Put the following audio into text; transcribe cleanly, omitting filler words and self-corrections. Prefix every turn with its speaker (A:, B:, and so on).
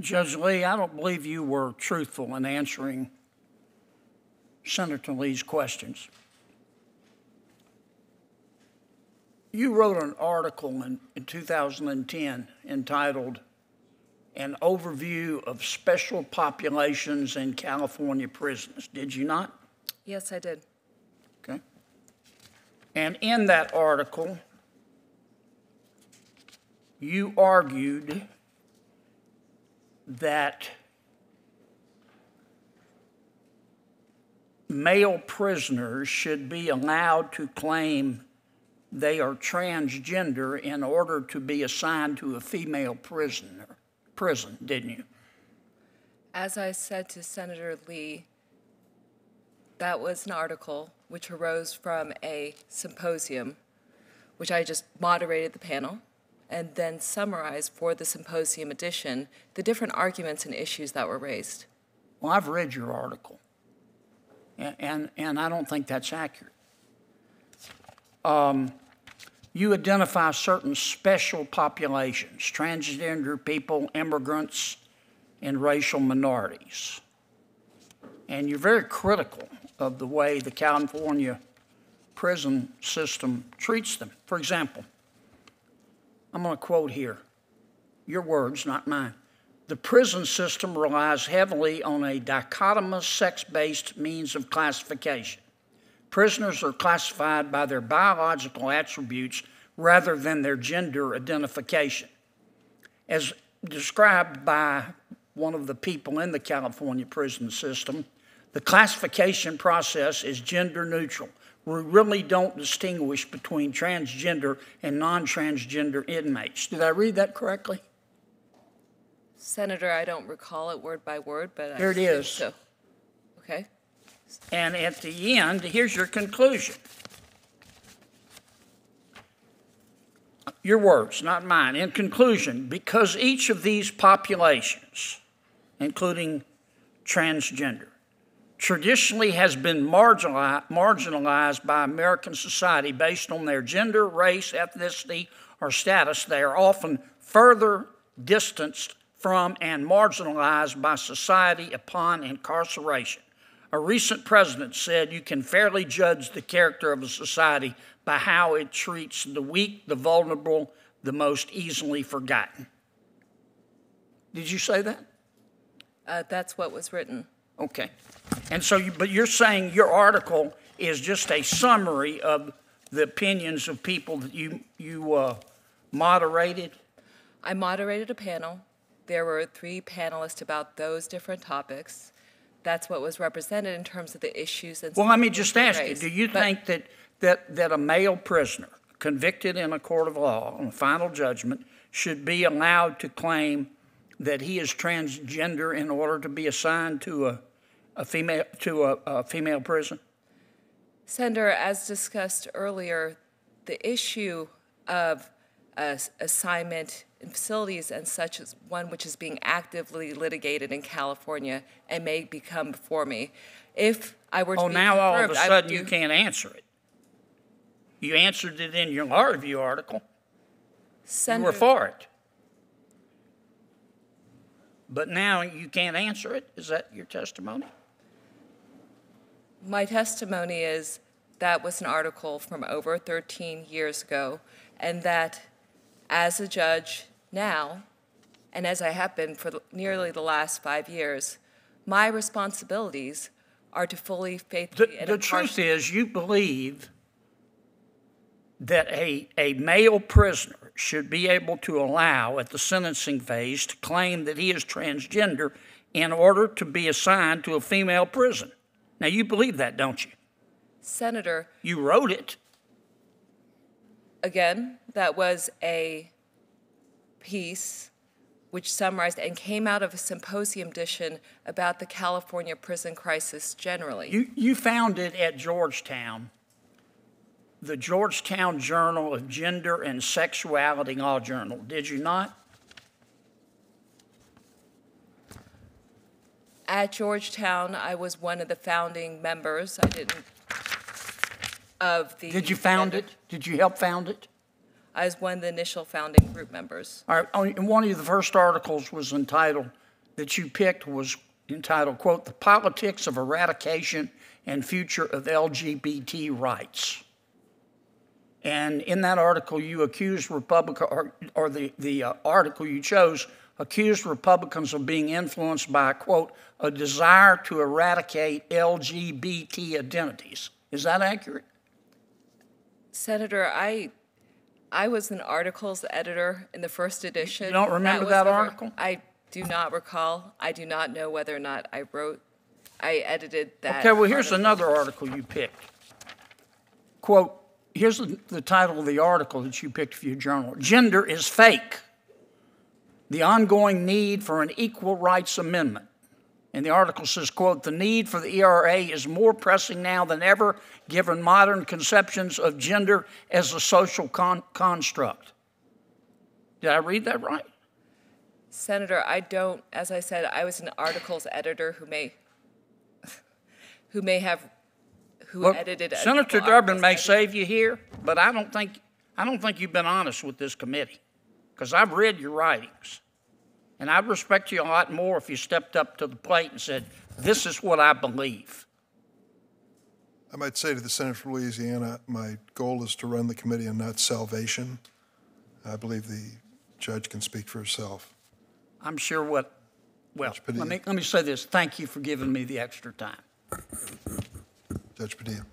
A: Judge Lee, I don't believe you were truthful in answering Senator Lee's questions. You wrote an article in 2010 entitled An Overview of Special Populations in California Prisons, did you not?
B: Yes, I did.
A: Okay. And in that article, you argued that male prisoners should be allowed to claim they are transgender in order to be assigned to a female prison, didn't you?
B: As I said to Senator Lee, that was an article which arose from a symposium, which I just moderated the panel, and then summarized for the symposium edition the different arguments and issues that were raised.
A: Well, I've read your article, and I don't think that's accurate. You identify certain special populations, transgender people, immigrants, and racial minorities. And you're very critical of the way the California prison system treats them. For example, I'm going to quote here, your words, not mine. The prison system relies heavily on a dichotomous sex-based means of classification. Prisoners are classified by their biological attributes rather than their gender identification. As described by one of the people in the California prison system, the classification process is gender neutral. We really don't distinguish between transgender and non-transgender inmates. Did I read that correctly?
B: Senator, I don't recall it word by word, but
A: Here it is.
B: So. Okay.
A: And at the end, here's your conclusion. Your words, not mine. In conclusion, because each of these populations, including transgender, traditionally has been marginalized by American society based on their gender, race, ethnicity, or status, they are often further distanced from and marginalized by society upon incarceration. A recent president said you can fairly judge the character of a society by how it treats the weak, the vulnerable, the most easily forgotten. Did you say that?
B: That's what was written.
A: Okay. And so, but you're saying your article is just a summary of the opinions of people that you moderated?
B: I moderated a panel. There were 3 panelists about those different topics. That's what was represented in terms of the issues. And
A: well, let me just ask you, do you think that a male prisoner convicted in a court of law on a final judgment should be allowed to claim that he is transgender in order to be assigned to a female prison?
B: Senator, as discussed earlier, the issue of assignment in facilities and such is one which is being actively litigated in California and may become before me. If I were to be
A: now all of a sudden
B: you
A: can't answer it. You answered it in your law review article.
B: Senator,
A: you were for it. But now you can't answer it? Is that your testimony?
B: My testimony is that was an article from over 13 years ago, and that as a judge now, and as I have been for nearly the last 5 years, my responsibilities are to fully, faithfully, and
A: the truth is you believe that a male prisoner should be able to allow at the sentencing phase to claim that he is transgender in order to be assigned to a female prison. Now, you believe that, don't you?
B: Senator.
A: You wrote it.
B: Again, that was a piece which summarized and came out of a symposium edition about the California prison crisis generally.
A: You found it at Georgetown, the Georgetown Journal of Gender and Sexuality Law Journal, did you not?
B: At Georgetown, I was one of the founding members. I didn't of the.
A: Did you found it? Did you help found it?
B: I was one of the initial founding group members.
A: All right, and one of the first articles was entitled that you picked was entitled, quote, "The Politics of Eradication and Future of LGBT Rights." And in that article, you accused Republicans, or the article you chose accused Republicans of being influenced by, quote, "a desire to eradicate LGBT identities." Is that accurate?
B: Senator, I was an articles editor in the first edition.
A: You don't remember that article?
B: I do not recall. I do not know whether or not I edited that.
A: Okay, well, here's another article you picked. Quote, here's the title of the article that you picked for your journal. "Gender is Fake. The Ongoing Need for an Equal Rights Amendment." And the article says, quote, "The need for the ERA is more pressing now than ever, given modern conceptions of gender as a social construct." Did I read that right?
B: Senator, I don't, as I said, I was an articles editor who edited.
A: Senator Durbin may save you here, but I don't think you've been honest with this committee, because I've read your writings. And I'd respect you a lot more if you stepped up to the plate and said, "This is what I believe."
C: I might say to the Senator from Louisiana, my goal is to run the committee and not salvation. I believe the judge can speak for herself.
A: I'm sure well, let me say this. Thank you for giving me the extra time.
C: Judge Padilla.